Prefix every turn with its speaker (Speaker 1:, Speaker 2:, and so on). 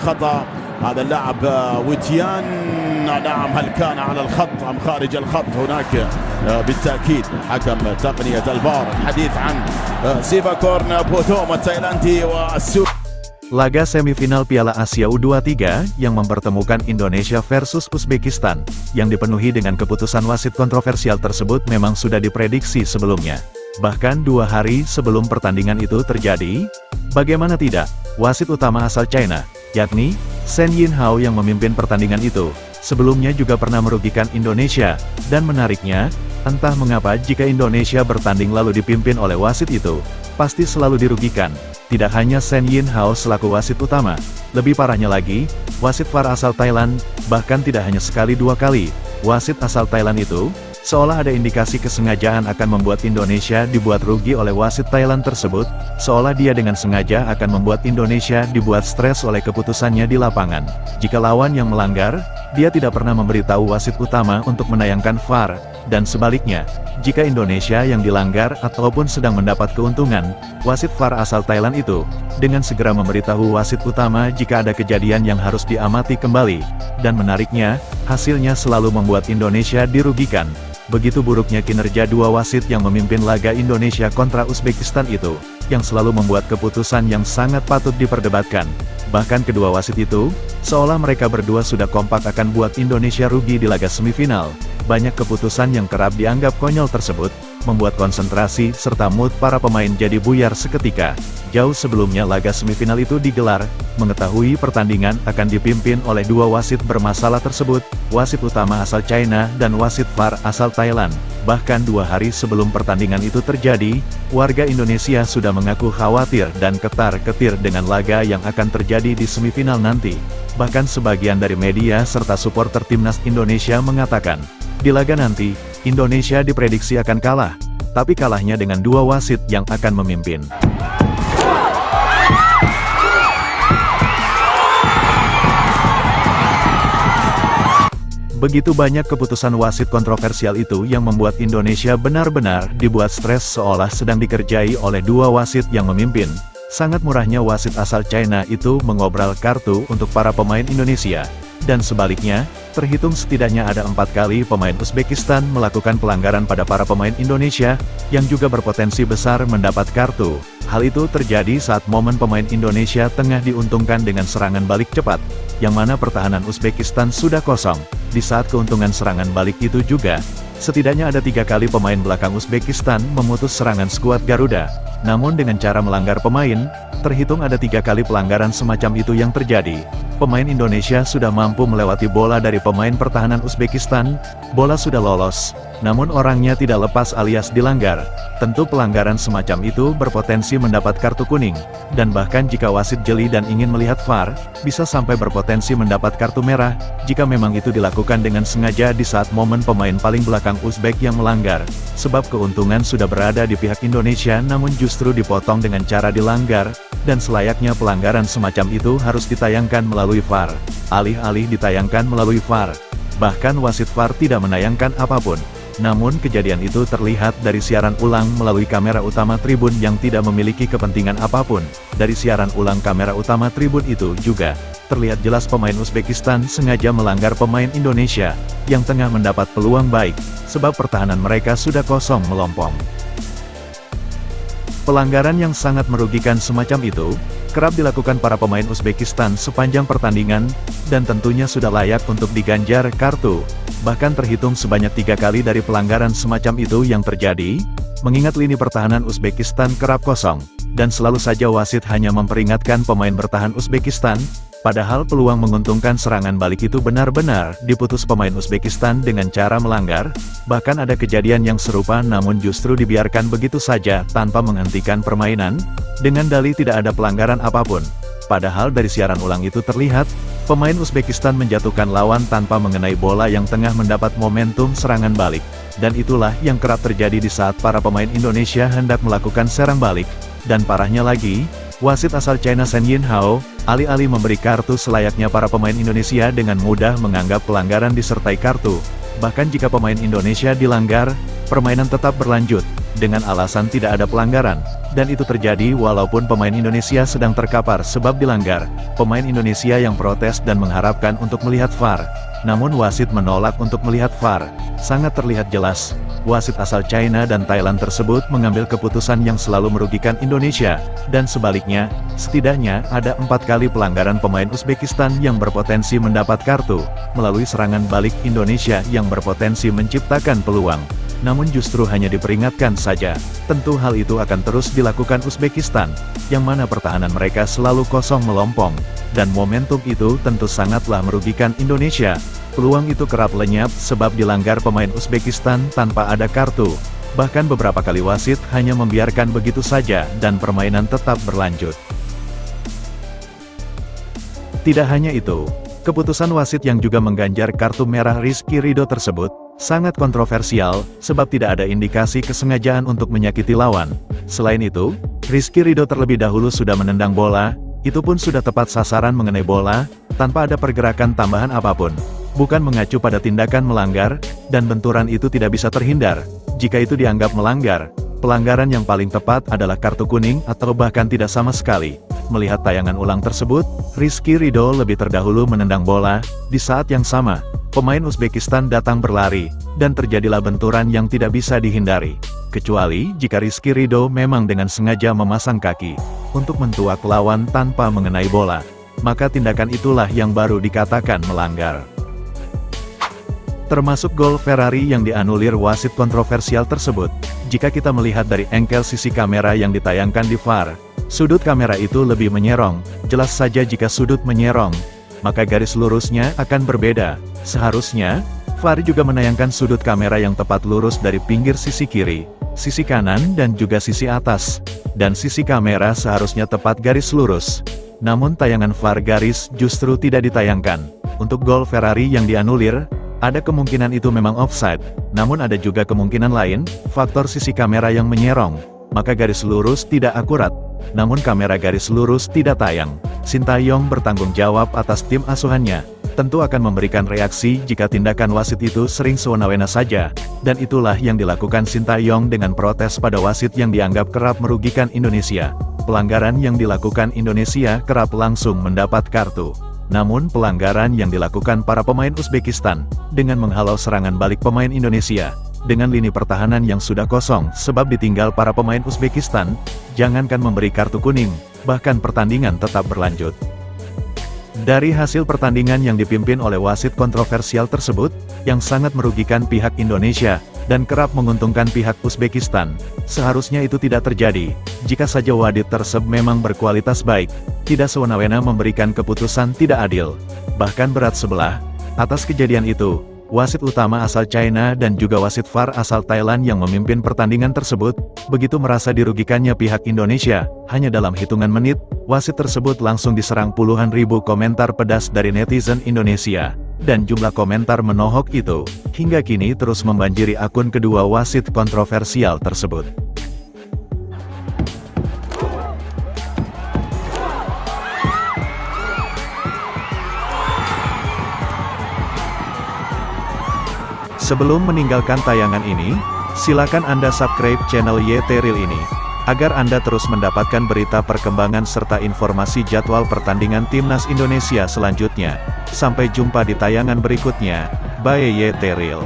Speaker 1: خطأ هذا اللاعب ويتيان. نعم، هل كان على الخط أم خارج الخط؟ هناك بالتأكيد حكم تقنية الفار الحديث عن سيفاكورن بوتوم التايلاندي والسوري.
Speaker 2: Laga semifinal Piala Asia U23 yang mempertemukan Indonesia versus Uzbekistan, yang dipenuhi dengan keputusan wasit kontroversial tersebut memang sudah diprediksi sebelumnya. Bahkan 2 hari sebelum pertandingan itu terjadi, bagaimana tidak, wasit utama asal China, yakni Shen Yinhao yang memimpin pertandingan itu, sebelumnya juga pernah merugikan Indonesia, dan menariknya, entah mengapa jika Indonesia bertanding lalu dipimpin oleh wasit itu, pasti selalu dirugikan. Tidak hanya Shen Yinhao selaku wasit utama, lebih parahnya lagi, wasit VAR asal Thailand, bahkan tidak hanya sekali 2 kali, wasit asal Thailand itu, seolah ada indikasi kesengajaan akan membuat Indonesia dibuat rugi oleh wasit Thailand tersebut, seolah dia dengan sengaja akan membuat Indonesia dibuat stres oleh keputusannya di lapangan. Jika lawan yang melanggar, dia tidak pernah memberitahu wasit utama untuk menayangkan VAR, dan sebaliknya, jika Indonesia yang dilanggar ataupun sedang mendapat keuntungan, wasit VAR asal Thailand itu, dengan segera memberitahu wasit utama jika ada kejadian yang harus diamati kembali, dan menariknya, hasilnya selalu membuat Indonesia dirugikan. Begitu buruknya kinerja 2 wasit yang memimpin laga Indonesia kontra Uzbekistan itu, yang selalu membuat keputusan yang sangat patut diperdebatkan. Bahkan kedua wasit itu, seolah mereka berdua sudah kompak akan buat Indonesia rugi di laga semifinal. Banyak keputusan yang kerap dianggap konyol tersebut, membuat konsentrasi serta mood para pemain jadi buyar seketika. Jauh sebelumnya laga semifinal itu digelar, mengetahui pertandingan akan dipimpin oleh 2 wasit bermasalah tersebut, wasit utama asal China dan wasit VAR asal Thailand. Bahkan 2 hari sebelum pertandingan itu terjadi, warga Indonesia sudah mengaku khawatir dan ketar-ketir dengan laga yang akan terjadi di semifinal nanti. Bahkan sebagian dari media serta supporter timnas Indonesia mengatakan, di laga nanti, Indonesia diprediksi akan kalah, tapi kalahnya dengan 2 wasit yang akan memimpin. Begitu banyak keputusan wasit kontroversial itu yang membuat Indonesia benar-benar dibuat stres seolah sedang dikerjai oleh 2 wasit yang memimpin. Sangat murahnya wasit asal China itu mengobral kartu untuk para pemain Indonesia. Dan sebaliknya, terhitung setidaknya ada 4 kali pemain Uzbekistan melakukan pelanggaran pada para pemain Indonesia, yang juga berpotensi besar mendapat kartu. Hal itu terjadi saat momen pemain Indonesia tengah diuntungkan dengan serangan balik cepat, yang mana pertahanan Uzbekistan sudah kosong. Di saat keuntungan serangan balik itu juga, setidaknya ada 3 kali pemain belakang Uzbekistan memutus serangan skuad Garuda. Namun dengan cara melanggar pemain, terhitung ada 3 kali pelanggaran semacam itu yang terjadi. Pemain Indonesia sudah mampu melewati bola dari pemain pertahanan Uzbekistan, bola sudah lolos, namun orangnya tidak lepas alias dilanggar. Tentu pelanggaran semacam itu berpotensi mendapat kartu kuning, dan bahkan jika wasit jeli dan ingin melihat VAR, bisa sampai berpotensi mendapat kartu merah, jika memang itu dilakukan dengan sengaja di saat momen pemain paling belakang Uzbek yang melanggar. Sebab keuntungan sudah berada di pihak Indonesia namun justru dipotong dengan cara dilanggar, dan selayaknya pelanggaran semacam itu harus ditayangkan melalui VAR. Alih-alih ditayangkan melalui VAR, bahkan wasit VAR tidak menayangkan apapun. Namun kejadian itu terlihat dari siaran ulang melalui kamera utama tribun yang tidak memiliki kepentingan apapun. Dari siaran ulang kamera utama tribun itu juga, terlihat jelas pemain Uzbekistan sengaja melanggar pemain Indonesia, yang tengah mendapat peluang baik, sebab pertahanan mereka sudah kosong melompong. Pelanggaran yang sangat merugikan semacam itu, kerap dilakukan para pemain Uzbekistan sepanjang pertandingan, dan tentunya sudah layak untuk diganjar kartu. Bahkan terhitung sebanyak 3 kali dari pelanggaran semacam itu yang terjadi, mengingat lini pertahanan Uzbekistan kerap kosong, dan selalu saja wasit hanya memperingatkan pemain bertahan Uzbekistan, padahal peluang menguntungkan serangan balik itu benar-benar diputus pemain Uzbekistan dengan cara melanggar. Bahkan ada kejadian yang serupa namun justru dibiarkan begitu saja tanpa menghentikan permainan, dengan dalih tidak ada pelanggaran apapun. Padahal dari siaran ulang itu terlihat, pemain Uzbekistan menjatuhkan lawan tanpa mengenai bola yang tengah mendapat momentum serangan balik. Dan itulah yang kerap terjadi di saat para pemain Indonesia hendak melakukan serang balik. Dan parahnya lagi, wasit asal China Shen Yinhao, alih-alih memberi kartu selayaknya para pemain Indonesia dengan mudah menganggap pelanggaran disertai kartu. Bahkan jika pemain Indonesia dilanggar, permainan tetap berlanjut, dengan alasan tidak ada pelanggaran. Dan itu terjadi walaupun pemain Indonesia sedang terkapar sebab dilanggar. Pemain Indonesia yang protes dan mengharapkan untuk melihat VAR. Namun wasit menolak untuk melihat VAR. Sangat terlihat jelas, wasit asal China dan Thailand tersebut mengambil keputusan yang selalu merugikan Indonesia. Dan sebaliknya, setidaknya ada 4 kali pelanggaran pemain Uzbekistan yang berpotensi mendapat kartu, melalui serangan balik Indonesia yang berpotensi menciptakan peluang. Namun justru hanya diperingatkan saja. Tentu hal itu akan terus dilakukan Uzbekistan, yang mana pertahanan mereka selalu kosong melompong. Dan momentum itu tentu sangatlah merugikan Indonesia. Peluang itu kerap lenyap sebab dilanggar pemain Uzbekistan tanpa ada kartu. Bahkan beberapa kali wasit hanya membiarkan begitu saja dan permainan tetap berlanjut. Tidak hanya itu, keputusan wasit yang juga mengganjar kartu merah Rizky Ridho tersebut sangat kontroversial, sebab tidak ada indikasi kesengajaan untuk menyakiti lawan. Selain itu, Rizky Ridho terlebih dahulu sudah menendang bola, itu pun sudah tepat sasaran mengenai bola, tanpa ada pergerakan tambahan apapun. Bukan mengacu pada tindakan melanggar, dan benturan itu tidak bisa terhindar. Jika itu dianggap melanggar, pelanggaran yang paling tepat adalah kartu kuning atau bahkan tidak sama sekali. Melihat tayangan ulang tersebut, Rizky Ridho lebih terdahulu menendang bola. Di saat yang sama, pemain Uzbekistan datang berlari, dan terjadilah benturan yang tidak bisa dihindari. Kecuali jika Rizky Ridho memang dengan sengaja memasang kaki untuk mentuak lawan tanpa mengenai bola, maka tindakan itulah yang baru dikatakan melanggar. Termasuk gol Ferrari yang dianulir wasit kontroversial tersebut. Jika kita melihat dari engkel sisi kamera yang ditayangkan di VAR, sudut kamera itu lebih menyerong. Jelas saja jika sudut menyerong, maka garis lurusnya akan berbeda. Seharusnya, VAR juga menayangkan sudut kamera yang tepat lurus dari pinggir sisi kiri, sisi kanan dan juga sisi atas. Dan sisi kamera seharusnya tepat garis lurus. Namun tayangan VAR garis justru tidak ditayangkan. Untuk gol Ferrari yang dianulir, ada kemungkinan itu memang offside, namun ada juga kemungkinan lain, faktor sisi kamera yang menyerong, maka garis lurus tidak akurat. Namun kamera garis lurus tidak tayang. Sintayong bertanggung jawab atas tim asuhannya, tentu akan memberikan reaksi jika tindakan wasit itu sering sewenang-wenang saja, dan itulah yang dilakukan Sintayong dengan protes pada wasit yang dianggap kerap merugikan Indonesia. Pelanggaran yang dilakukan Indonesia kerap langsung mendapat kartu. Namun pelanggaran yang dilakukan para pemain Uzbekistan, dengan menghalau serangan balik pemain Indonesia, dengan lini pertahanan yang sudah kosong sebab ditinggal para pemain Uzbekistan, jangankan memberi kartu kuning, bahkan pertandingan tetap berlanjut. Dari hasil pertandingan yang dipimpin oleh wasit kontroversial tersebut, yang sangat merugikan pihak Indonesia, dan kerap menguntungkan pihak Uzbekistan, seharusnya itu tidak terjadi. Jika saja wasit tersebut memang berkualitas baik, tidak sewenang-wenang memberikan keputusan tidak adil, bahkan berat sebelah. Atas kejadian itu, wasit utama asal China dan juga wasit VAR asal Thailand yang memimpin pertandingan tersebut, begitu merasa dirugikannya pihak Indonesia. Hanya dalam hitungan menit, wasit tersebut langsung diserang puluhan ribu komentar pedas dari netizen Indonesia. Dan jumlah komentar menohok itu, hingga kini terus membanjiri akun kedua wasit kontroversial tersebut. Sebelum meninggalkan tayangan ini, silakan Anda subscribe channel YT Real ini, agar Anda terus mendapatkan berita perkembangan serta informasi jadwal pertandingan Timnas Indonesia selanjutnya. Sampai jumpa di tayangan berikutnya. Bye YT Real.